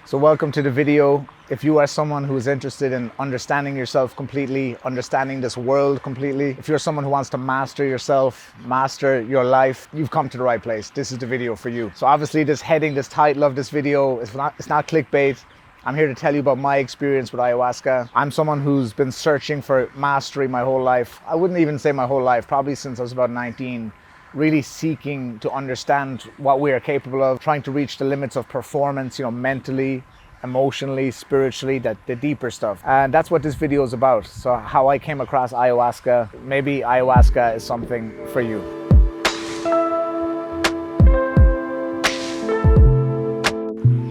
So welcome to the video. If you are someone who is interested in understanding yourself completely, understanding this world completely, if you're someone who wants to master yourself, master your life, you've come to the right place. This is the video for you. So obviously this heading, this title of this video, it's not clickbait. I'm here to tell you about my experience with ayahuasca. I'm someone who's been searching for mastery my whole life. I wouldn't even say my whole life, probably since I was about 19. Really seeking to understand what we are capable of, trying to reach the limits of performance, mentally, emotionally, spiritually, the deeper stuff. And that's what this video is about. So how I came across ayahuasca. Maybe ayahuasca is something for you.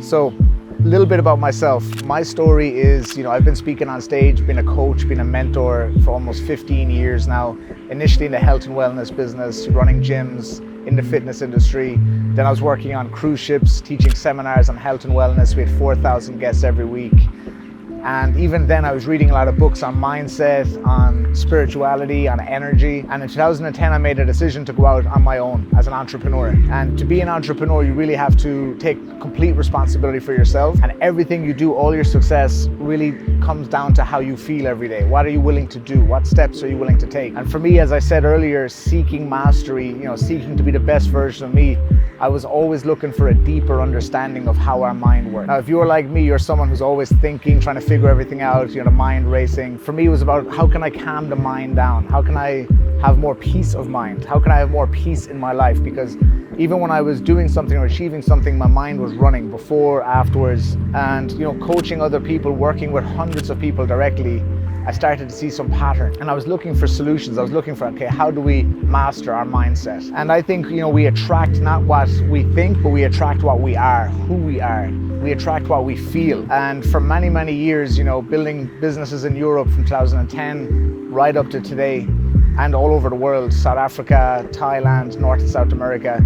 So a little bit about myself. My story is, I've been speaking on stage, been a coach, been a mentor for almost 15 years now. Initially in the health and wellness business, running gyms in the fitness industry. Then I was working on cruise ships, teaching seminars on health and wellness. We had 4,000 guests every week. And even then I was reading a lot of books on mindset, on spirituality, on energy. And in 2010, I made a decision to go out on my own as an entrepreneur. And to be an entrepreneur, you really have to take complete responsibility for yourself. And everything you do, all your success really comes down to how you feel every day. What are you willing to do? What steps are you willing to take? And for me, as I said earlier, seeking mastery, seeking to be the best version of me, I was always looking for a deeper understanding of how our mind works. Now, if you're like me, you're someone who's always thinking, trying to figure everything out, the mind racing. For me, it was about how can I calm the mind down? How can I have more peace of mind? How can I have more peace in my life? Because even when I was doing something or achieving something, my mind was running before, afterwards. And, coaching other people, working with hundreds of people directly, I started to see some pattern, and I was looking for solutions. I was looking for, how do we master our mindset? And I think, we attract not what we think, but we attract what we are, who we are. We attract what we feel. And for many, many years, building businesses in Europe from 2010 right up to today, and all over the world, South Africa, Thailand, North and South America,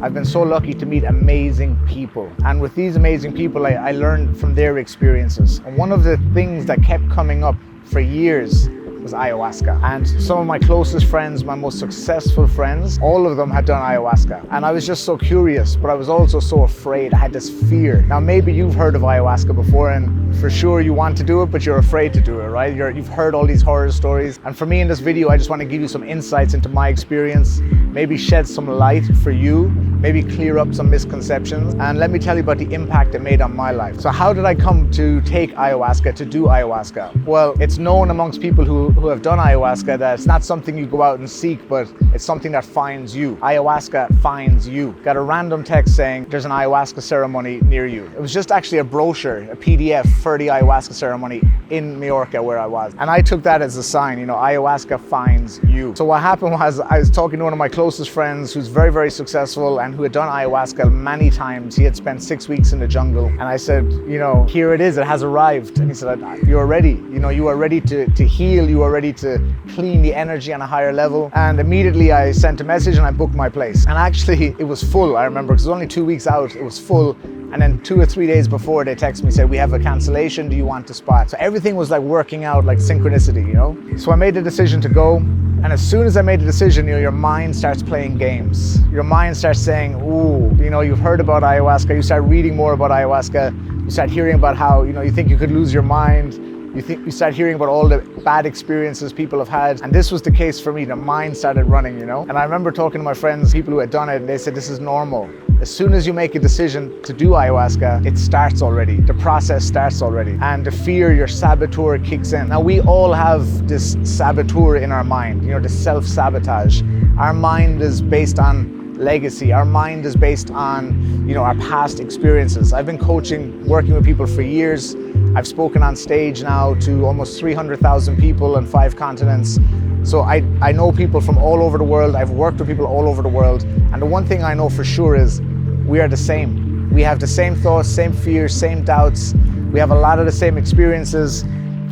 I've been so lucky to meet amazing people. And with these amazing people, I learned from their experiences. And one of the things that kept coming up for years was ayahuasca. And some of my closest friends, my most successful friends, all of them had done ayahuasca. And I was just so curious, but I was also so afraid. I had this fear. Now, maybe you've heard of ayahuasca before, and for sure you want to do it, but you're afraid to do it, right? You've heard all these horror stories. And for me in this video, I just want to give you some insights into my experience, maybe shed some light for you, maybe clear up some misconceptions, and let me tell you about the impact it made on my life. So how did I come to take ayahuasca, to do ayahuasca? Well, it's known amongst people who have done ayahuasca that it's not something you go out and seek, but it's something that finds you. Ayahuasca finds you. Got a random text saying there's an ayahuasca ceremony near you. It was just actually a brochure, a PDF for the ayahuasca ceremony in Majorca where I was. And I took that as a sign, ayahuasca finds you. So what happened was I was talking to one of my closest friends who's very, very successful and who had done ayahuasca many times. He had spent 6 weeks in the jungle. And I said, here it is, it has arrived. And he said, you're ready. You are ready to heal. You are ready to clean the energy on a higher level. And immediately I sent a message and I booked my place. And actually it was full, I remember, because it was only 2 weeks out, it was full. And then 2 or 3 days before, they texted me, said, we have a cancellation, do you want to spot? So everything was like working out like synchronicity, So I made the decision to go. And as soon as I made the decision, your mind starts playing games. Your mind starts saying, ooh, you've heard about ayahuasca, you start reading more about ayahuasca, you start hearing about how, you think you could lose your mind. You start hearing about all the bad experiences people have had. And this was the case for me. The mind started running, And I remember talking to my friends, people who had done it, and they said, this is normal. As soon as you make a decision to do ayahuasca, it starts already. The process starts already. And the fear, your saboteur kicks in. Now, we all have this saboteur in our mind, the self-sabotage. Our mind is based on legacy. Our mind is based on, our past experiences. I've been coaching, working with people for years. I've spoken on stage now to almost 300,000 people on 5 continents. So I know people from all over the world. I've worked with people all over the world. And the one thing I know for sure is we are the same. We have the same thoughts, same fears, same doubts. We have a lot of the same experiences.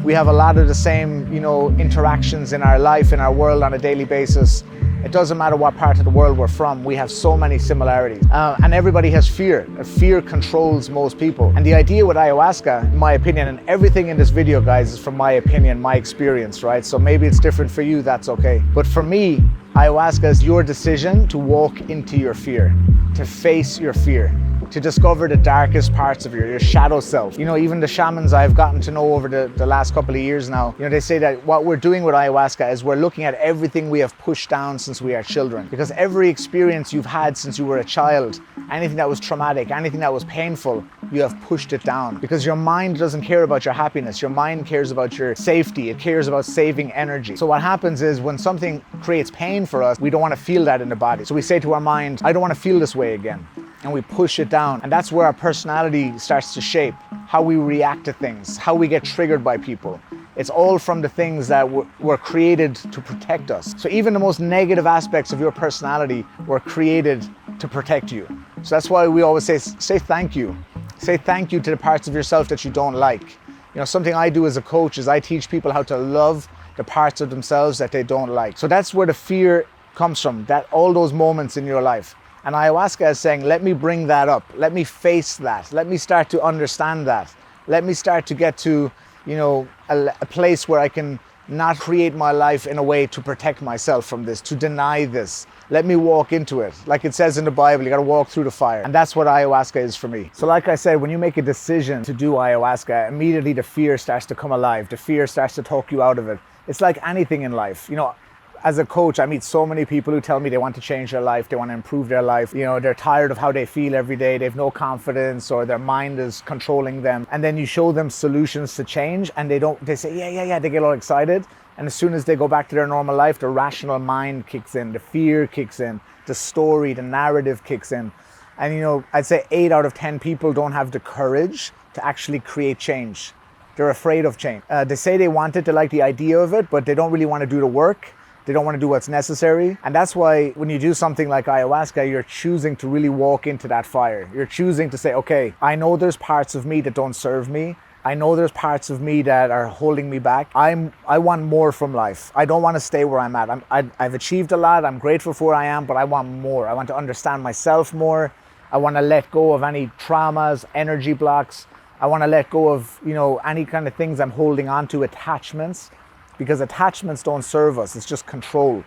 We have a lot of the same, interactions in our life, in our world on a daily basis. It doesn't matter what part of the world we're from, we have so many similarities. And everybody has fear. Fear controls most people. And the idea with ayahuasca, in my opinion, and everything in this video, guys, is from my opinion, my experience, right? So maybe it's different for you, that's okay. But for me, ayahuasca is your decision to walk into your fear, to face your fear. to discover the darkest parts of your shadow self. You know, even the shamans I've gotten to know over the last couple of years now, you know, they say that what we're doing with ayahuasca is we're looking at everything we have pushed down since we are children. Because every experience you've had since you were a child, anything that was traumatic, anything that was painful, you have pushed it down. Because your mind doesn't care about your happiness. Your mind cares about your safety. It cares about saving energy. So what happens is when something creates pain for us, we don't want to feel that in the body. So we say to our mind, I don't want to feel this way again. And we push it down. And that's where our personality starts to shape, how we react to things, how we get triggered by people. It's all from the things that were created to protect us. So even the most negative aspects of your personality were created to protect you. So that's why we always say thank you. Say thank you to the parts of yourself that you don't like. You know, something I do as a coach is I teach people how to love the parts of themselves that they don't like. So that's where the fear comes from, that all those moments in your life. And ayahuasca is saying, let me bring that up. Let me face that. Let me start to understand that. Let me start to get to, you know, a place where I can not create my life in a way to protect myself from this, to deny this. Let me walk into it. Like it says in the Bible, you got to walk through the fire. And that's what ayahuasca is for me. So like I said, when you make a decision to do ayahuasca, immediately the fear starts to come alive. The fear starts to talk you out of it. It's like anything in life. You know, as a coach, I meet so many people who tell me they want to change their life, they want to improve their life. You know, they're tired of how they feel every day, they have no confidence, or their mind is controlling them. And then you show them solutions to change and they say, yeah, they get all excited. And as soon as they go back to their normal life, the rational mind kicks in, the fear kicks in, the story, the narrative kicks in. And you know, I'd say 8 out of 10 people don't have the courage to actually create change. They're afraid of change. They say they want it, they like the idea of it, but they don't really want to do the work. They don't want to do what's necessary. And that's why when you do something like ayahuasca, you're choosing to really walk into that fire. You're choosing to say, okay, I know there's parts of me that don't serve me. I know there's parts of me that are holding me back. I want more from life. I don't want to stay where I'm at. I've achieved a lot. I'm grateful for where I am, but I want more. I want to understand myself more. I want to let go of any traumas, energy blocks. I want to let go of, you know, any kind of things I'm holding on to, attachments. Because attachments don't serve us, it's just control.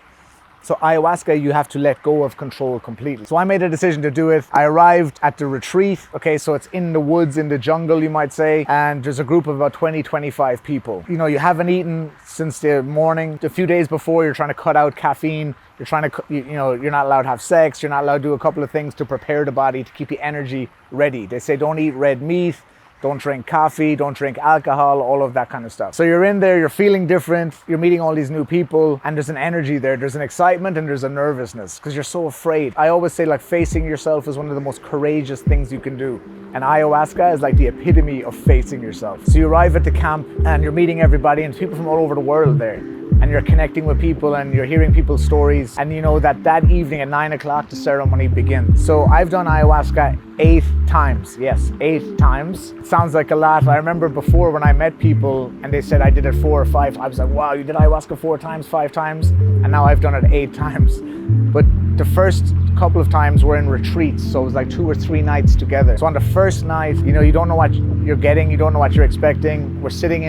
So ayahuasca, you have to let go of control completely. So I made a decision to do it. I arrived at the retreat. Okay, so it's in the woods, in the jungle, you might say. And there's a group of about 20, 25 people. You know, you haven't eaten since the morning. A few days before, you're trying to cut out caffeine. You're trying to, you know, you're not allowed to have sex. You're not allowed to do a couple of things to prepare the body, to keep the energy ready. They say don't eat red meat. Don't drink coffee, don't drink alcohol, all of that kind of stuff. So you're in there, you're feeling different, you're meeting all these new people, and there's an energy there, there's an excitement and there's a nervousness because you're so afraid. I always say like facing yourself is one of the most courageous things you can do. And ayahuasca is like the epitome of facing yourself. So you arrive at the camp and you're meeting everybody and people from all over the world there. And you're connecting with people and you're hearing people's stories. And you know that evening at 9 o'clock, the ceremony begins. So I've done ayahuasca 8 times. Yes, 8 times. It sounds like a lot. I remember before when I met people and they said I did it 4 or 5. I was like, wow, you did ayahuasca 4 times, 5 times? And now I've done it 8 times. But the first couple of times we're in retreats. So it was like 2 or 3 nights together. So on the first night, you know, you don't know what you're getting. You don't know what you're expecting. We're sitting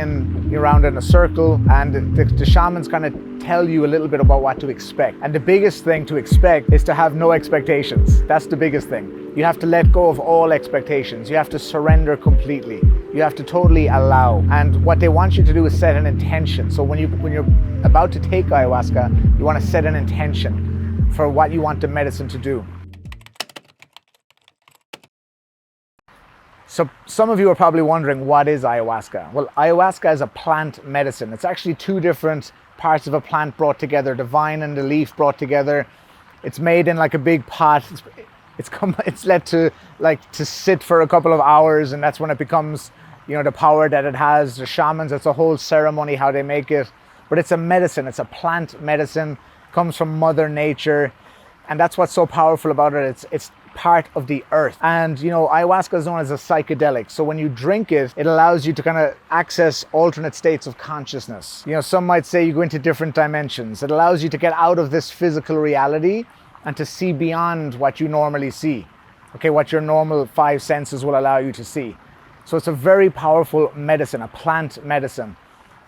around in a circle and the shamans kind of tell you a little bit about what to expect. And the biggest thing to expect is to have no expectations. That's the biggest thing. You have to let go of all expectations. You have to surrender completely. You have to totally allow. And what they want you to do is set an intention. So when you're about to take ayahuasca, you want to set an intention for what you want the medicine to do. So some of you are probably wondering, what is ayahuasca? Well, ayahuasca is a plant medicine. It's actually 2 different parts of a plant brought together, the vine and the leaf brought together. It's made in like a big pot. It's let to sit for a couple of hours, and that's when it becomes, you know, the power that it has. The shamans, it's a whole ceremony how they make it. But it's a medicine, it's a plant medicine, comes from Mother Nature. And that's what's so powerful about it. It's part of the earth. And you know, ayahuasca is known as a psychedelic. So when you drink it, it allows you to kind of access alternate states of consciousness. You know, some might say you go into different dimensions. It allows you to get out of this physical reality and to see beyond what you normally see. Okay, what your normal 5 senses will allow you to see. So it's a very powerful medicine, a plant medicine.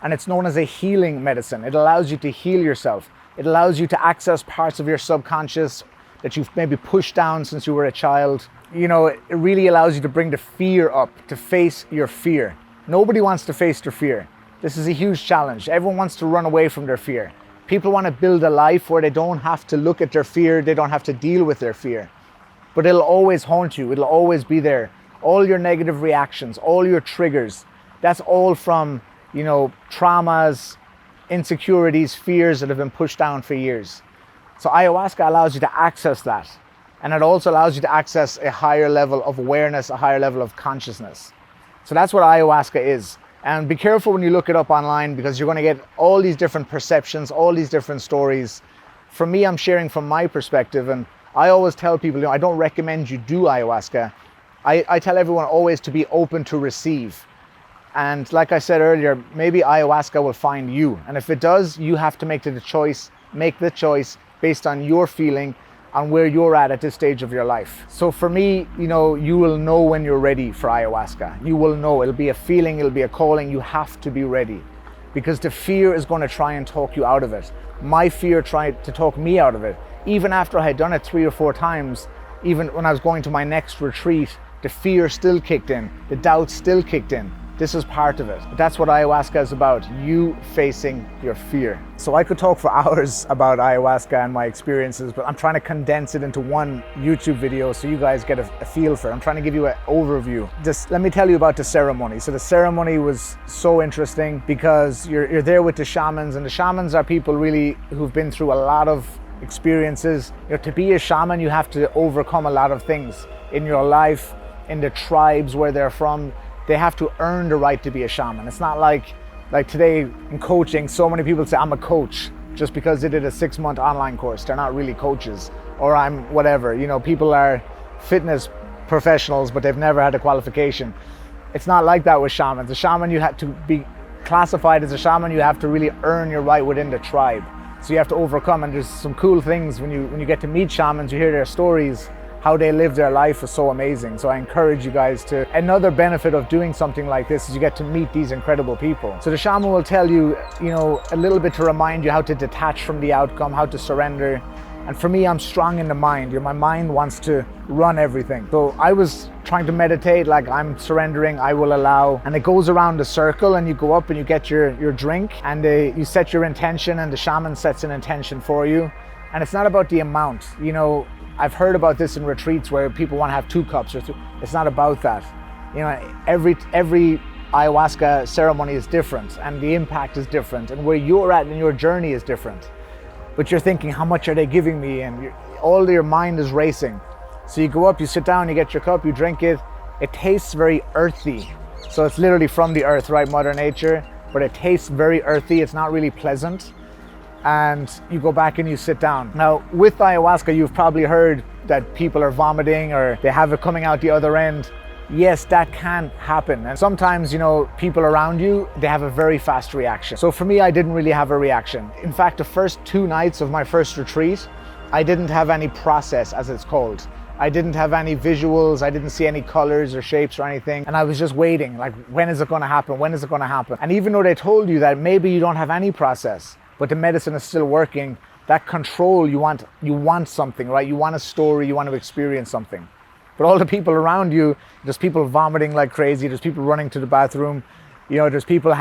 And it's known as a healing medicine. It allows you to heal yourself. It allows you to access parts of your subconscious that you've maybe pushed down since you were a child. it really allows you to bring the fear up, to face your fear. Nobody wants to face their fear. This is a huge challenge. Everyone wants to run away from their fear. People want to build a life where they don't have to look at their fear, they don't have to deal with their fear. But it'll always haunt you, it'll always be there. All your negative reactions, all your triggers, that's all from, traumas, insecurities, fears that have been pushed down for years. So ayahuasca allows you to access that. And it also allows you to access a higher level of awareness, a higher level of consciousness. So that's what ayahuasca is. And be careful when you look it up online, because you're going to get all these different perceptions, all these different stories. For me, I'm sharing from my perspective, and I always tell people, I don't recommend you do ayahuasca. I tell everyone always to be open to receive. And like I said earlier, maybe ayahuasca will find you. And if it does, you have to make the choice based on your feeling, on where you're at this stage of your life. So for me, you will know when you're ready for ayahuasca. You will know. It'll be a feeling, it'll be a calling. You have to be ready, because the fear is going to try and talk you out of it. My fear tried to talk me out of it. Even after I had done it 3 or 4 times, even when I was going to my next retreat, the fear still kicked in. The doubt still kicked in. This is part of it. That's what ayahuasca is about, you facing your fear. So I could talk for hours about ayahuasca and my experiences, but I'm trying to condense it into one YouTube video so you guys get a feel for it. I'm trying to give you an overview. Just let me tell you about the ceremony. So the ceremony was so interesting because you're there with the shamans, and the shamans are people really who've been through a lot of experiences. To be a shaman, you have to overcome a lot of things in your life, in the tribes where they're from. They have to earn the right to be a shaman. It's not like today in coaching, so many people say, I'm a coach just because they did a 6-month online course. They're not really coaches, or I'm whatever. People are fitness professionals, but they've never had a qualification. It's not like that with shamans. A shaman, you have to be classified as a shaman, you have to really earn your right within the tribe. So you have to overcome, and there's some cool things when you get to meet shamans, you hear their stories. How they live their life is so amazing. So I encourage you guys to, another benefit of doing something like this is you get to meet these incredible people. So the shaman will tell you, a little bit to remind you how to detach from the outcome, how to surrender. And for me, I'm strong in the mind. My mind wants to run everything. So I was trying to meditate, like I'm surrendering, I will allow. And it goes around a circle, and you go up and you get your drink, and you set your intention, and the shaman sets an intention for you. And it's not about the amount. I've heard about this in retreats where people want to have 2 cups or 3. It's not about that. Every ayahuasca ceremony is different, and the impact is different, and where you're at in your journey is different. But you're thinking, how much are they giving me? And all your mind is racing. So you go up, you sit down, you get your cup, you drink it. It tastes very earthy. So it's literally from the earth, right? Mother Nature. But it tastes very earthy. It's not really pleasant. And you go back and you sit down. Now, with ayahuasca, you've probably heard that people are vomiting or they have it coming out the other end. Yes, that can happen. And sometimes, people around you, they have a very fast reaction. So for me, I didn't really have a reaction. In fact, the first 2 nights of my first retreat, I didn't have any process, as it's called. I didn't have any visuals. I didn't see any colors or shapes or anything. And I was just waiting, like, when is it going to happen? When is it going to happen? And even though they told you that maybe you don't have any process, but the medicine is still working, that control, you want something, right? You want a story, you want to experience something. But all the people around you, there's people vomiting like crazy, there's people running to the bathroom, there's people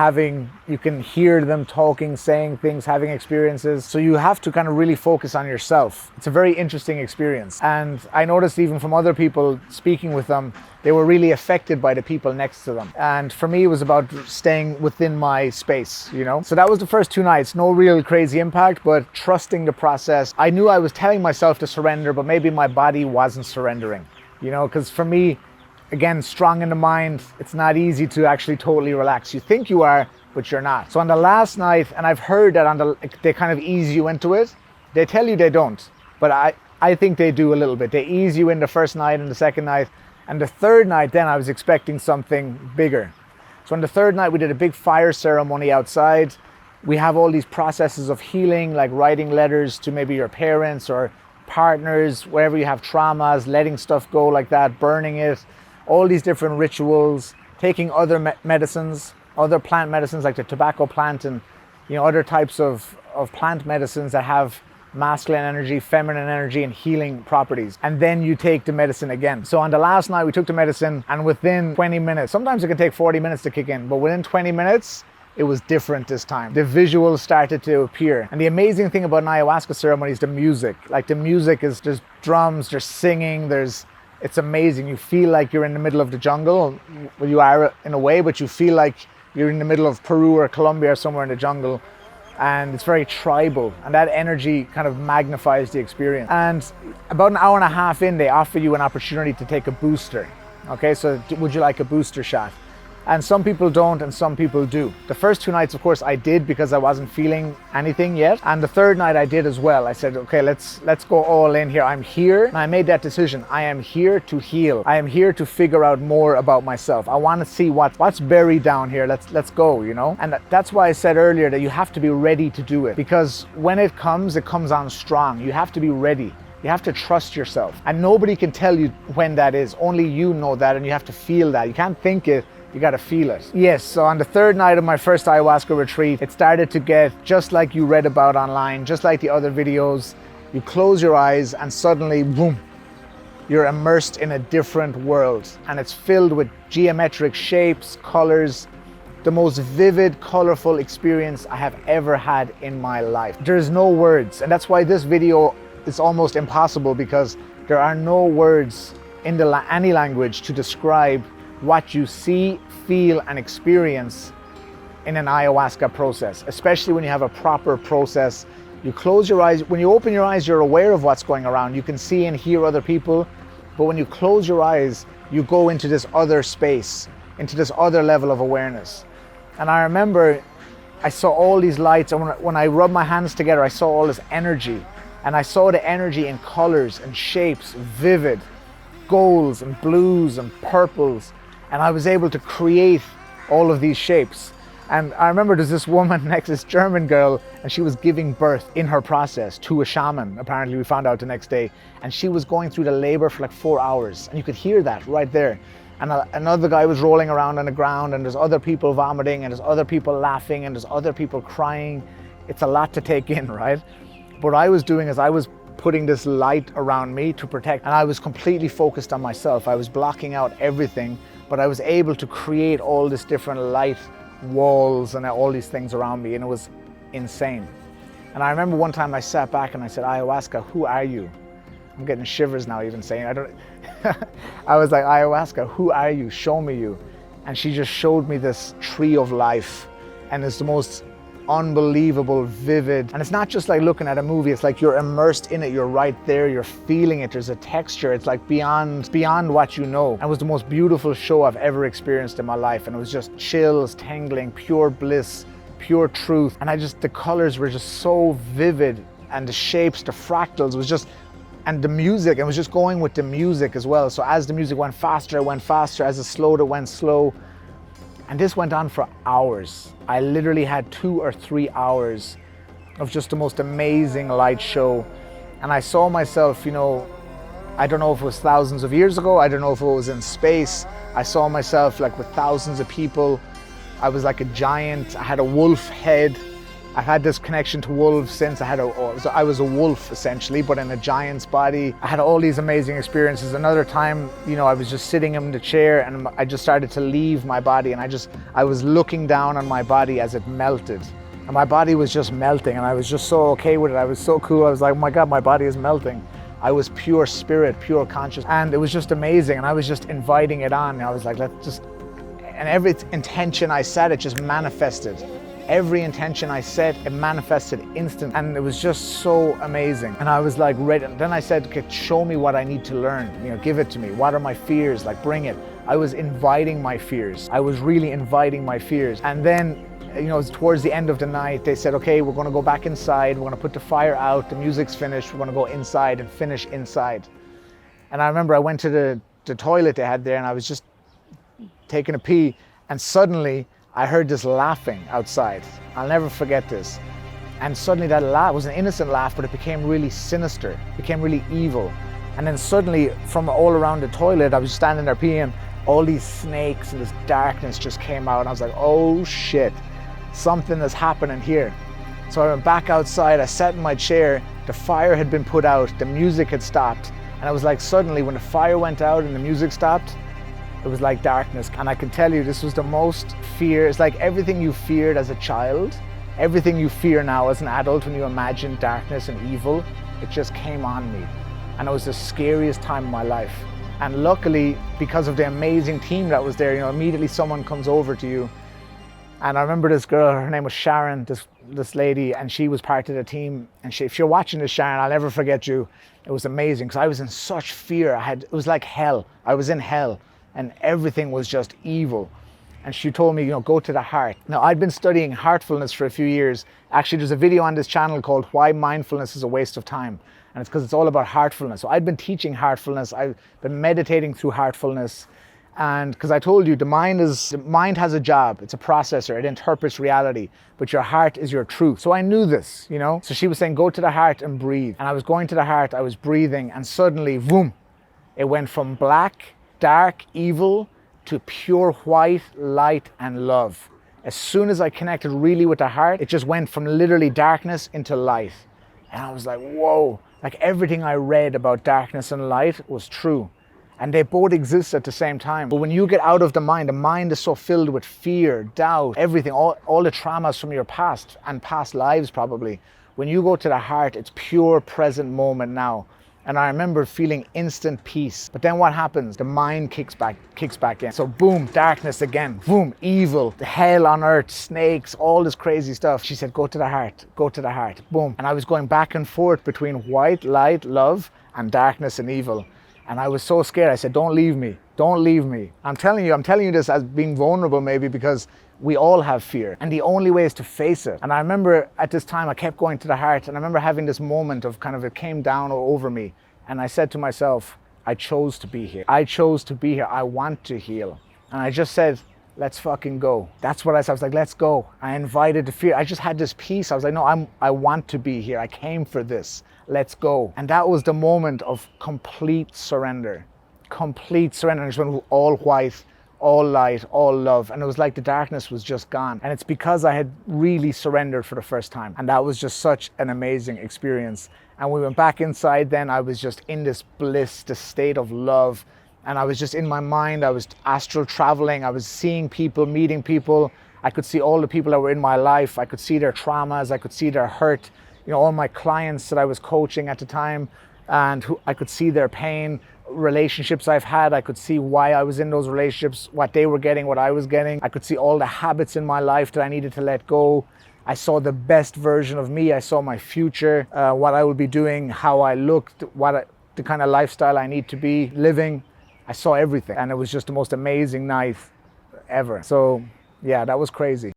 you can hear them talking, saying things, having experiences. So you have to kind of really focus on yourself. It's a very interesting experience. And I noticed even from other people speaking with them, they were really affected by the people next to them. And for me, it was about staying within my space, So that was the first 2 nights. No real crazy impact, but trusting the process. I knew I was telling myself to surrender, but maybe my body wasn't surrendering, because for me, again, strong in the mind, it's not easy to actually totally relax. You think you are, but you're not. So on the last night, and I've heard that they kind of ease you into it. They tell you they don't, but I think they do a little bit. They ease you in the first night and the second night. And the third night, then I was expecting something bigger. So on the third night, we did a big fire ceremony outside. We have all these processes of healing, like writing letters to maybe your parents or partners, wherever you have traumas, letting stuff go like that, burning it, all these different rituals, taking other medicines, other plant medicines like the tobacco plant and other types of plant medicines that have masculine energy, feminine energy, and healing properties. And then you take the medicine again. So on the last night, we took the medicine, and within 20 minutes, sometimes it can take 40 minutes to kick in, but within 20 minutes, it was different this time. The visuals started to appear. And the amazing thing about an ayahuasca ceremony is the music. Like the music is, there's drums, there's singing, it's amazing. You feel like you're in the middle of the jungle. Well, you are in a way, but you feel like you're in the middle of Peru or Colombia or somewhere in the jungle. And it's very tribal, and that energy kind of magnifies the experience. And about an hour and a half in, they offer you an opportunity to take a booster. Okay, so would you like a booster shot? And some people don't, and some people do. The first 2 nights, of course, I did because I wasn't feeling anything yet. And the third night I did as well. I said, okay, let's go all in here. I'm here, and I made that decision. I am here to heal. I am here to figure out more about myself. I want to see what's buried down here. Let's go, you know? And that's why I said earlier that you have to be ready to do it, because when it comes on strong. You have to be ready. You have to trust yourself. And nobody can tell you when that is. Only you know that, and you have to feel that. You can't think it. You gotta feel it. Yes, so on the third night of my first ayahuasca retreat, it started to get just like you read about online, just like the other videos. You close your eyes and suddenly, boom, you're immersed in a different world. And it's filled with geometric shapes, colors, the most vivid, colorful experience I have ever had in my life. There's no words, and that's why this video is almost impossible, because there are no words in any language to describe what you see, feel, and experience in an ayahuasca process, especially when you have a proper process. You close your eyes. When you open your eyes, you're aware of what's going around. You can see and hear other people, but when you close your eyes, you go into this other space, into this other level of awareness. And I remember I saw all these lights, and when I rubbed my hands together, I saw all this energy, and I saw the energy in colors and shapes, vivid, golds and blues and purples. And I was able to create all of these shapes. And I remember there's this woman next, this German girl, and she was giving birth in her process to a shaman, apparently we found out the next day. And she was going through the labor for like 4 hours. And you could hear that right there. And another guy was rolling around on the ground, and there's other people vomiting, and there's other people laughing, and there's other people crying. It's a lot to take in, right? What I was doing is I was putting this light around me to protect, and I was completely focused on myself. I was blocking out everything, but I was able to create all this different light walls and all these things around me, and it was insane. And I remember one time I sat back and I said, ayahuasca, who are you? I'm getting shivers now even saying, I was like, ayahuasca, who are you? Show me you. And she just showed me this tree of life, and it's the most unbelievable, vivid, and it's not just like looking at a movie. It's like you're immersed in it. You're right there. You're feeling it. There's a texture. It's like beyond what you know. And it was the most beautiful show I've ever experienced in my life. And it was just chills, tingling, pure bliss, pure truth. And the colors were just so vivid, and the shapes, the fractals was just, and the music, it was just going with the music as well. So as the music went faster, it went faster. As it slowed, it went slow. And this went on for hours. I literally had 2 or 3 hours of just the most amazing light show. And I saw myself, I don't know if it was thousands of years ago. I don't know if it was in space. I saw myself like with thousands of people. I was like a giant. I had a wolf head. I've had this connection to wolves since. So I was a wolf essentially, but in a giant's body. I had all these amazing experiences. Another time, I was just sitting in the chair, and I just started to leave my body, and I was looking down on my body as it melted. And my body was just melting, and I was just so okay with it. I was so cool. I was like, oh my God, my body is melting. I was pure spirit, pure conscious, and it was just amazing. And I was just inviting it on. And I was like, and every intention I set, it just manifested. Every intention I set, it manifested instant, and it was just so amazing. And I was like ready. Then I said, okay, show me what I need to learn. Give it to me. What are my fears? Like, bring it. I was inviting my fears. I was really inviting my fears. And then, towards the end of the night, they said, okay, we're going to go back inside. We're going to put the fire out. The music's finished. We're going to go inside and finish inside. And I remember I went to the toilet they had there, and I was just taking a pee, and suddenly I heard this laughing outside. I'll never forget this. And suddenly that laugh was an innocent laugh, but it became really sinister, became really evil. And then suddenly from all around the toilet, I was standing there peeing, all these snakes and this darkness just came out. And I was like, oh shit, something is happening here. So I went back outside, I sat in my chair, The fire had been put out, the music had stopped, and it was like suddenly when the fire went out and the music stopped, it was like darkness. And I can tell you, this was the most fear. It's like everything you feared as a child, everything you fear now as an adult when you imagine darkness and evil, it just came on me. And it was the scariest time of my life. And luckily, because of the amazing team that was there, immediately someone comes over to you. And I remember this girl, her name was Sharon, this lady, and she was part of the team. And if you're watching this, Sharon, I'll never forget you. It was amazing, because I was in such fear. It was like hell. I was in hell, and everything was just evil. And she told me, go to the heart. Now, I'd been studying heartfulness for a few years. Actually, there's a video on this channel called Why Mindfulness is a Waste of Time. And it's because it's all about heartfulness. So I'd been teaching heartfulness. I've been meditating through heartfulness. And because I told you, the mind has a job. It's a processor. It interprets reality. But your heart is your truth. So I knew this, So she was saying, go to the heart and breathe. And I was going to the heart. I was breathing. And suddenly, boom, it went from black, dark, evil to pure white, light, and love. As soon as I connected really with the heart, it just went from literally darkness into light. And I was like, whoa, like everything I read about darkness and light was true. And they both exist at the same time. But when you get out of the mind is so filled with fear, doubt, everything, all the traumas from your past and past lives probably. When you go to the heart, it's pure present moment now. And I remember feeling instant peace. But then what happens? The mind kicks back in. So boom, darkness again. Boom, evil, the hell on earth, snakes, all this crazy stuff. She said, go to the heart, go to the heart. Boom. And I was going back and forth between white, light, love, and darkness and evil. And I was so scared. I said, don't leave me. Don't leave me. I'm telling you this as being vulnerable maybe, because we all have fear. And the only way is to face it. And I remember at this time, I kept going to the heart. And I remember having this moment of it came down over me. And I said to myself, I chose to be here. I chose to be here. I want to heal. And I just said, let's fucking go. That's what I said. I was like, let's go. I invited the fear. I just had this peace. I was like, no, I want to be here. I came for this. Let's go. And that was the moment of complete surrender. Complete surrender. And it just went all white, all light, all love. And it was like the darkness was just gone. And it's because I had really surrendered for the first time. And that was just such an amazing experience. And we went back inside then. I was just in this bliss, this state of love. And I was just in my mind. I was astral traveling. I was seeing people, meeting people. I could see all the people that were in my life. I could see their traumas. I could see their hurt. All my clients that I was coaching at the time, and I could see their pain, relationships I've had. I could see why I was in those relationships, what they were getting, what I was getting. I could see all the habits in my life that I needed to let go. I saw the best version of me. I saw my future, what I would be doing, how I looked, the kind of lifestyle I need to be living. I saw everything, and it was just the most amazing night ever. So yeah, that was crazy.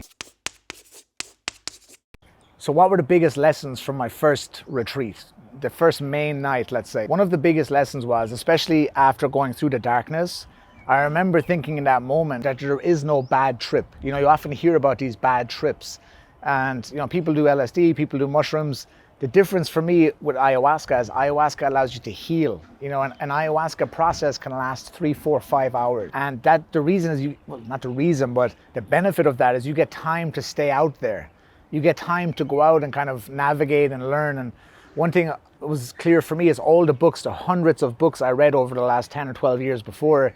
So what were the biggest lessons from my first retreat? The first main night, let's say. One of the biggest lessons was, especially after going through the darkness, I remember thinking in that moment that there is no bad trip. You often hear about these bad trips. And, people do LSD, people do mushrooms. The difference for me with ayahuasca is ayahuasca allows you to heal. An ayahuasca process can last 3, 4, 5 hours. And the reason is not the reason, but the benefit of that is you get time to stay out there. You get time to go out and kind of navigate and learn. And one thing that was clear for me is all the books, the hundreds of books I read over the last 10 or 12 years before,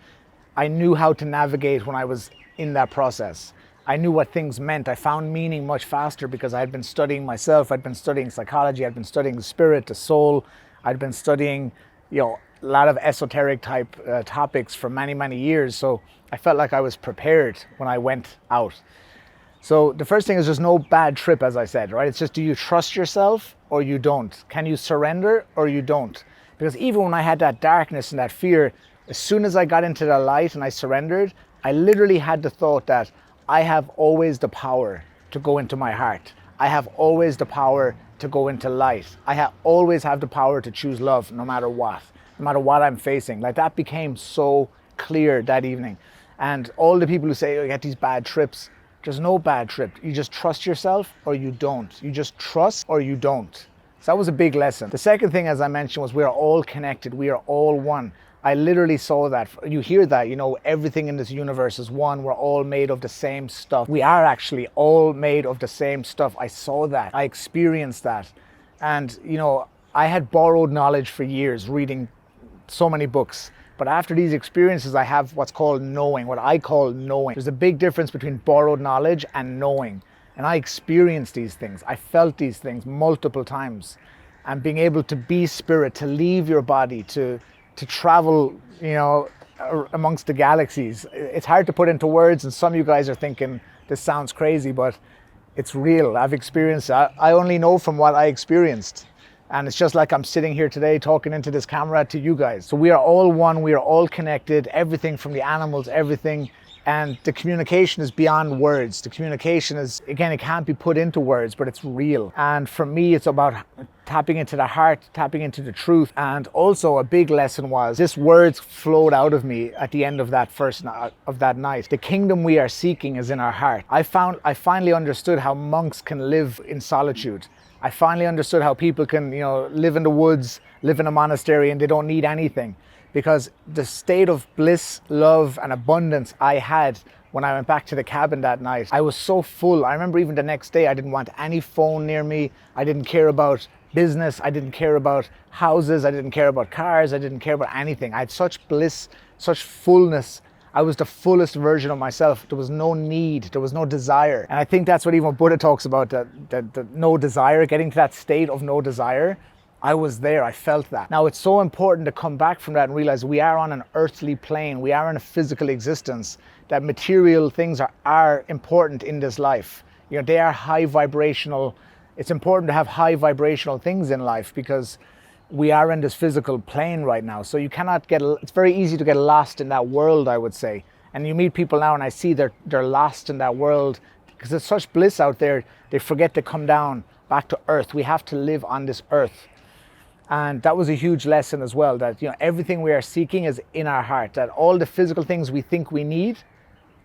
I knew how to navigate when I was in that process. I knew what things meant. I found meaning much faster because I had been studying myself. I'd been studying psychology. I'd been studying the spirit, the soul. I'd been studying, a lot of esoteric type topics for many, many years. So I felt like I was prepared when I went out. So the first thing is there's no bad trip, as I said, right? It's just, do you trust yourself or you don't? Can you surrender or you don't? Because even when I had that darkness and that fear, as soon as I got into the light and I surrendered, I literally had the thought that I have always the power to go into my heart. I have always the power to go into light. Always have the power to choose love no matter what I'm facing. Like that became so clear that evening. And all the people who say, oh, you get these bad trips, there's no bad trip. You just trust yourself or you don't. You just trust or you don't. So that was a big lesson. The second thing, as I mentioned, was we are all connected. We are all one. I literally saw that. You hear that, everything in this universe is one. We're all made of the same stuff. We are actually all made of the same stuff. I saw that. I experienced that. And, I had borrowed knowledge for years, reading so many books. But after these experiences, I have what's called knowing, what I call knowing. There's a big difference between borrowed knowledge and knowing. And I experienced these things. I felt these things multiple times. And being able to be spirit, to leave your body, to travel, amongst the galaxies. It's hard to put into words, and some of you guys are thinking, this sounds crazy, but it's real. I've experienced it. I only know from what I experienced. And it's just like I'm sitting here today talking into this camera to you guys. So we are all one, we are all connected, everything from the animals, everything. And the communication is beyond words. The communication is, again, it can't be put into words, but it's real. And for me, it's about tapping into the heart, tapping into the truth. And also a big lesson was this words flowed out of me at the end of that night. The kingdom we are seeking is in our heart. I finally understood how monks can live in solitude. I finally understood how people can, live in the woods, live in a monastery, and they don't need anything. Because the state of bliss, love, and abundance I had when I went back to the cabin that night, I was so full. I remember even the next day, I didn't want any phone near me. I didn't care about business. I didn't care about houses. I didn't care about cars. I didn't care about anything. I had such bliss, such fullness. I was the fullest version of myself. There was no need, there was no desire. And I think that's what even Buddha talks about, the no desire, getting to that state of no desire. I was there, I felt that. Now it's so important to come back from that and realize we are on an earthly plane, we are in a physical existence, that material things are important in this life. They are high vibrational. It's important to have high vibrational things in life because we are in this physical plane right now. So it's very easy to get lost in that world, I would say. And you meet people now and I see they're lost in that world because there's such bliss out there, they forget to come down back to earth. We have to live on this earth. And that was a huge lesson as well, that everything we are seeking is in our heart, that all the physical things we think we need,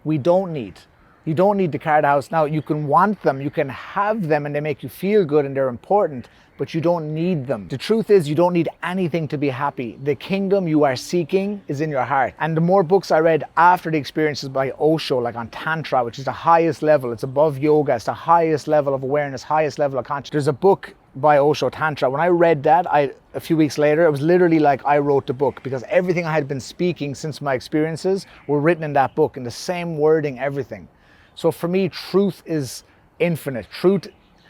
we don't need. You don't need the car, the house. Now you can want them, you can have them and they make you feel good and they're important, but you don't need them. The truth is you don't need anything to be happy. The kingdom you are seeking is in your heart. And the more books I read after the experiences by Osho, like on Tantra, which is the highest level, it's above yoga, it's the highest level of awareness, highest level of consciousness. There's a book by Osho, Tantra. When I read that, a few weeks later, it was literally like I wrote the book because everything I had been speaking since my experiences were written in that book in the same wording, everything. So for me, truth is infinite. Truth,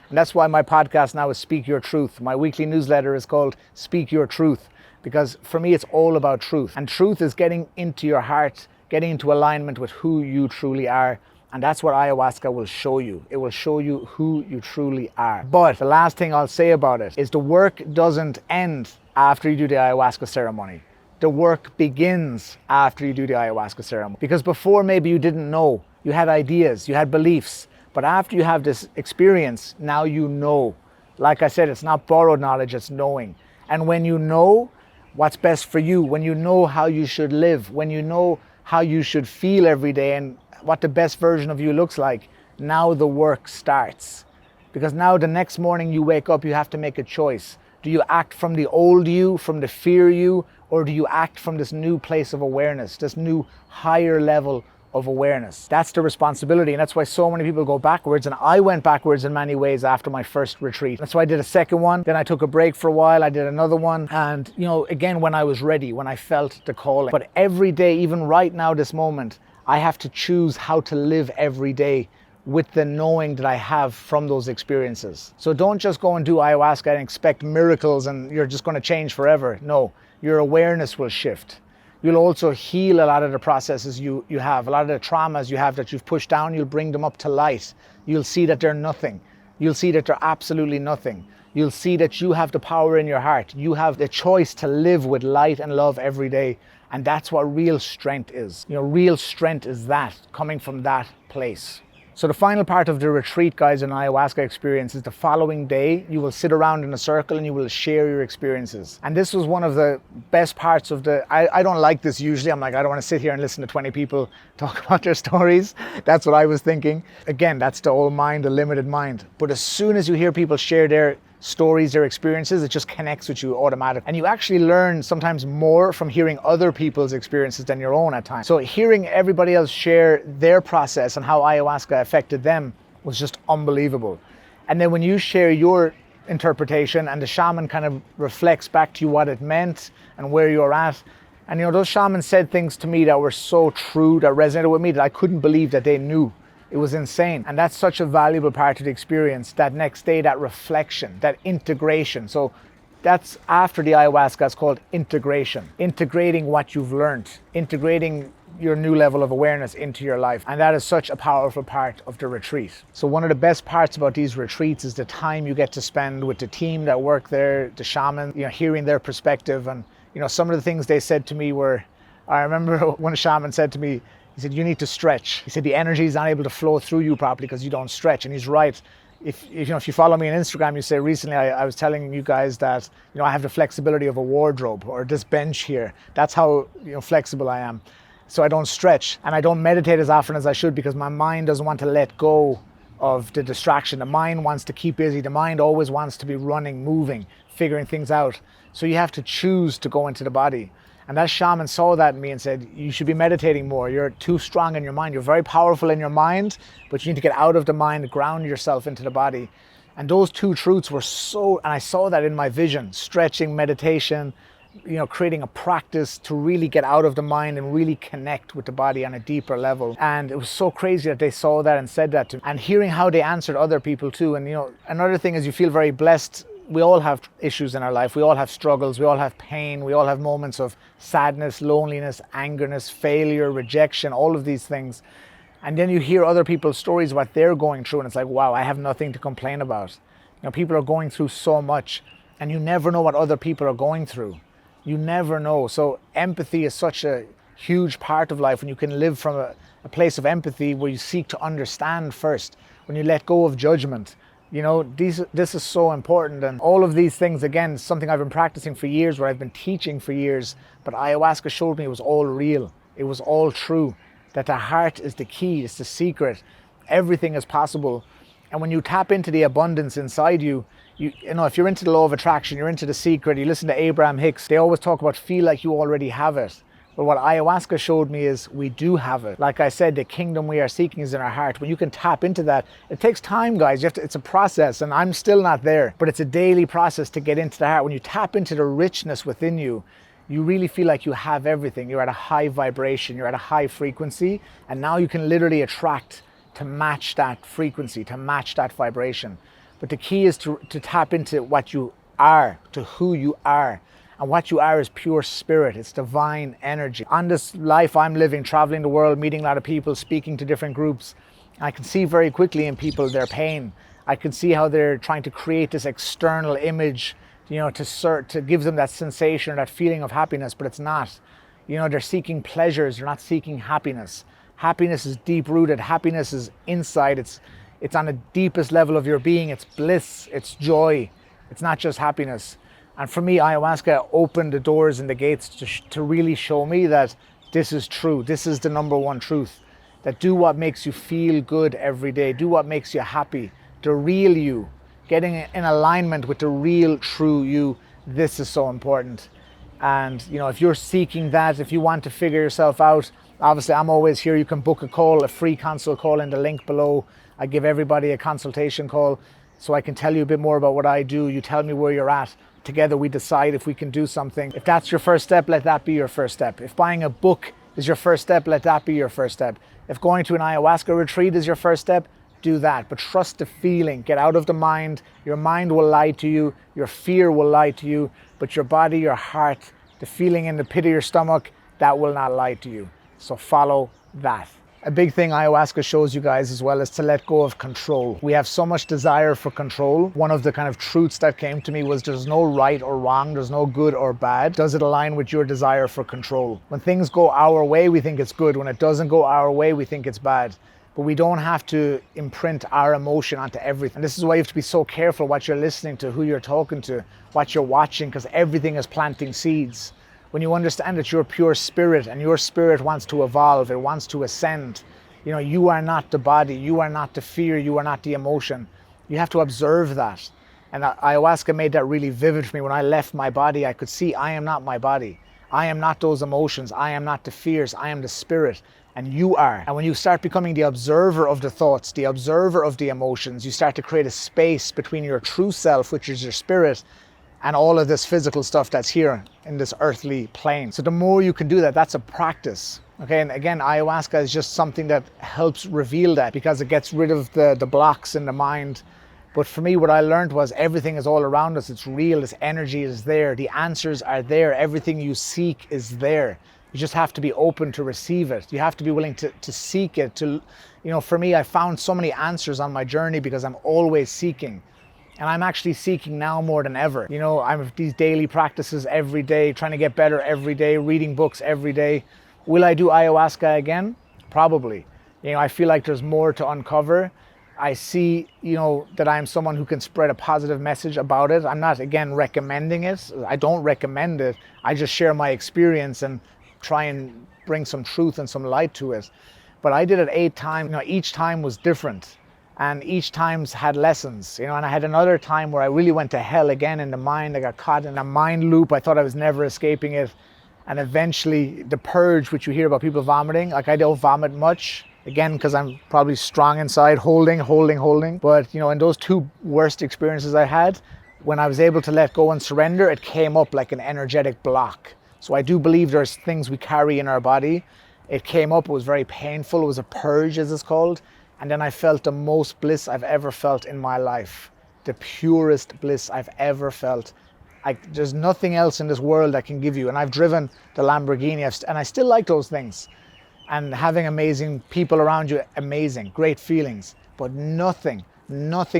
and that's why my podcast now is Speak Your Truth. My weekly newsletter is called Speak Your Truth because for me, it's all about truth. And truth is getting into your heart, getting into alignment with who you truly are. And that's what ayahuasca will show you. It will show you who you truly are. But the last thing I'll say about it is the work doesn't end after you do the ayahuasca ceremony. The work begins after you do the ayahuasca ceremony. Because before maybe you didn't know, you had ideas, you had beliefs. But after you have this experience, now you know. Like I said, it's not borrowed knowledge, it's knowing. And when you know what's best for you, when you know how you should live, when you know how you should feel every day and what the best version of you looks like, now the work starts. Because now the next morning you wake up, you have to make a choice. Do you act from the old you, from the fear you, or do you act from this new place of awareness, this new higher level of awareness? That's the responsibility, and that's why so many people go backwards, and I went backwards in many ways after my first retreat. That's why I did a second one, then I took a break for a while, I did another one, and again when I was ready, when I felt the calling. But every day, even right now, this moment, I have to choose how to live every day with the knowing that I have from those experiences. So don't just go and do ayahuasca and expect miracles and you're just going to change forever. No, your awareness will shift. You'll also heal a lot of the processes you have, a lot of the traumas you have that you've pushed down, you'll bring them up to light. You'll see that they're nothing. You'll see that they're absolutely nothing. You'll see that you have the power in your heart. You have the choice to live with light and love every day. And that's what real strength is. Real strength is that, coming from that place. So the final part of the retreat, guys, in ayahuasca experience is the following day, you will sit around in a circle and you will share your experiences. And this was one of the best parts of I don't like this usually. I'm like, I don't want to sit here and listen to 20 people talk about their stories. That's what I was thinking. Again, that's the old mind, the limited mind. But as soon as you hear people share their stories, their experiences, it just connects with you automatically. And you actually learn sometimes more from hearing other people's experiences than your own at times. So hearing everybody else share their process and how ayahuasca affected them was just unbelievable. And then when you share your interpretation, and the shaman kind of reflects back to you what it meant and where you're at. And those shamans said things to me that were so true, that resonated with me, that I couldn't believe that they knew. It was insane. And that's such a valuable part of the experience, that next day, that reflection, that integration. So that's after the ayahuasca, it's called integration. Integrating what you've learned, integrating your new level of awareness into your life. And that is such a powerful part of the retreat. So one of the best parts about these retreats is the time you get to spend with the team that work there, the shaman, hearing their perspective. And some of the things they said to me were, I remember one shaman said to me, he said, you need to stretch. He said, the energy is not able to flow through you properly because you don't stretch. And he's right. If you follow me on Instagram, you say recently I was telling you guys that I have the flexibility of a wardrobe or this bench here. That's how flexible I am. So I don't stretch, and I don't meditate as often as I should because my mind doesn't want to let go of the distraction. The mind wants to keep busy. The mind always wants to be running, moving, figuring things out. So you have to choose to go into the body. And that shaman saw that in me and said, you should be meditating more. You're too strong in your mind. You're very powerful in your mind, but you need to get out of the mind, ground yourself into the body. And those two truths were and I saw that in my vision, stretching, meditation, creating a practice to really get out of the mind and really connect with the body on a deeper level. And it was so crazy that they saw that and said that to me. And hearing how they answered other people too. And another thing is you feel very blessed. We all have issues in our life. We all have struggles. We all have pain. We all have moments of sadness, loneliness, angerness, failure, rejection, all of these things. And then you hear other people's stories, what they're going through, and it's like, wow, I have nothing to complain about. People are going through so much, and you never know what other people are going through. You never know. So empathy is such a huge part of life when you can live from a place of empathy where you seek to understand first, when you let go of judgment. This is so important. And all of these things, again, something I've been practicing for years, where I've been teaching for years, but ayahuasca showed me it was all real. It was all true, that the heart is the key, it's the secret. Everything is possible. And when you tap into the abundance inside you, if you're into the law of attraction, you're into the secret, you listen to Abraham Hicks, they always talk about feel like you already have it. But what ayahuasca showed me is we do have it. Like I said, the kingdom we are seeking is in our heart. When you can tap into that, it takes time, guys. It's a process, and I'm still not there, but it's a daily process to get into the heart. When you tap into the richness within you, you really feel like you have everything. You're at a high vibration, you're at a high frequency, and now you can literally attract to match that frequency, to match that vibration. But the key is to tap into what you are, to who you are. And what you are is pure spirit. It's divine energy. On this life I'm living, traveling the world, meeting a lot of people, speaking to different groups, I can see very quickly in people their pain. I can see how they're trying to create this external image, to give them that sensation or that feeling of happiness, but it's not. They're seeking pleasures, they're not seeking happiness. Happiness is deep-rooted. Happiness is inside. It's on the deepest level of your being. It's bliss, it's joy. It's not just happiness. And for me, ayahuasca opened the doors and the gates to really show me that this is true. This is the number one truth. That do what makes you feel good every day. Do what makes you happy. The real you. Getting in alignment with the real, true you. This is so important. And, if you're seeking that, if you want to figure yourself out, obviously I'm always here. You can book a call, a free consult call in the link below. I give everybody a consultation call so I can tell you a bit more about what I do. You tell me where you're at. Together we decide if we can do something. If that's your first step, let that be your first step. If buying a book is your first step, let that be your first step. If going to an ayahuasca retreat is your first step, do that. But trust the feeling. Get out of the mind. Your mind will lie to you. Your fear will lie to you. But your body, your heart, the feeling in the pit of your stomach, that will not lie to you. So follow that. A big thing ayahuasca shows you guys as well is to let go of control. We have so much desire for control. One of the kind of truths that came to me was there's no right or wrong, there's no good or bad. Does it align with your desire for control? When things go our way, we think it's good. When it doesn't go our way, we think it's bad. But we don't have to imprint our emotion onto everything. And this is why you have to be so careful what you're listening to, who you're talking to, what you're watching, because everything is planting seeds. When you understand that you're pure spirit and your spirit wants to evolve, it wants to ascend, you are not the body, you are not the fear, you are not the emotion. You have to observe that. And ayahuasca made that really vivid for me. When I left my body, I could see I am not my body. I am not those emotions. I am not the fears. I am the spirit. and you are. And when you start becoming the observer of the thoughts, the observer of the emotions, you start to create a space between your true self, which is your spirit, and all of this physical stuff that's here in this earthly plane. So the more you can do that, that's a practice. Okay, and again, ayahuasca is just something that helps reveal that, because it gets rid of the blocks in the mind. But for me, what I learned was everything is all around us. It's real, this energy is there, the answers are there, everything you seek is there. You just have to be open to receive it. You have to be willing to seek it. For me, I found so many answers on my journey because I'm always seeking. And I'm actually seeking now more than ever. I'm with these daily practices every day, trying to get better every day, reading books every day. Will I do ayahuasca again? Probably. I feel like there's more to uncover. I see, that I'm someone who can spread a positive message about it. I'm not, again, recommending it. I don't recommend it. I just share my experience and try and bring some truth and some light to it. But I did it 8 times. Each time was different. And each time's had lessons, and I had another time where I really went to hell again in the mind. I got caught in a mind loop. I thought I was never escaping it. And eventually the purge, which you hear about people vomiting, like I don't vomit much, again, because I'm probably strong inside, holding. But, in those 2 worst experiences I had, when I was able to let go and surrender, it came up like an energetic block. So I do believe there's things we carry in our body. It came up, it was very painful. It was a purge, as it's called. And then I felt the most bliss I've ever felt in my life. The purest bliss I've ever felt. There's nothing else in this world that can give you. And I've driven the Lamborghini, and I still like those things. And having amazing people around you, amazing, great feelings. But nothing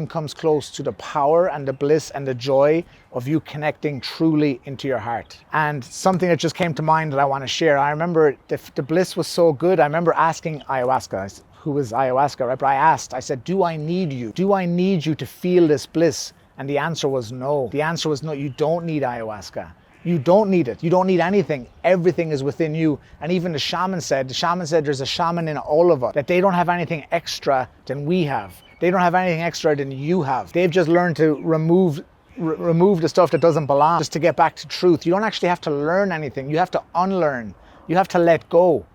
comes close to the power and the bliss and the joy of you connecting truly into your heart. And something that just came to mind that I want to share. I remember the bliss was so good. I remember asking ayahuasca, who is ayahuasca, right? But I said, do I need you? Do I need you to feel this bliss? And the answer was no. The answer was no, you don't need ayahuasca. You don't need it. You don't need anything. Everything is within you. And even the shaman said there's a shaman in all of us, that they don't have anything extra than we have. They don't have anything extra than you have. They've just learned to remove the stuff that doesn't belong, just to get back to truth. You don't actually have to learn anything. You have to unlearn. You have to let go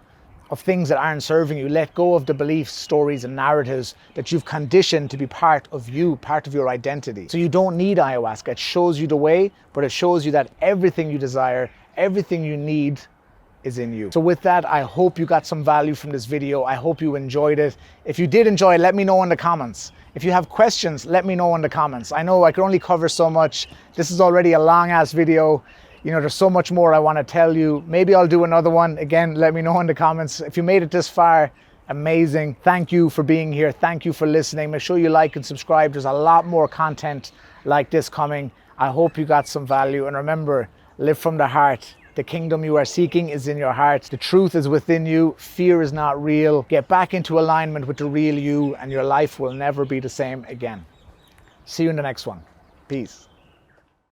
of things that aren't serving you. Let go of the beliefs, stories, and narratives that you've conditioned to be part of you, part of your identity. So you don't need ayahuasca. It shows you the way, but it shows you that everything you desire, everything you need is in you. So with that, I hope you got some value from this video. I hope you enjoyed it. If you did enjoy it, let me know in the comments. If you have questions, let me know in the comments. I know I can only cover so much. This is already a long ass video. There's so much more I want to tell you. Maybe I'll do another one. Again, let me know in the comments. If you made it this far, amazing. Thank you for being here. Thank you for listening. Make sure you like and subscribe. There's a lot more content like this coming. I hope you got some value. And remember, live from the heart. The kingdom you are seeking is in your heart. The truth is within you. Fear is not real. Get back into alignment with the real you, and your life will never be the same again. See you in the next one. Peace.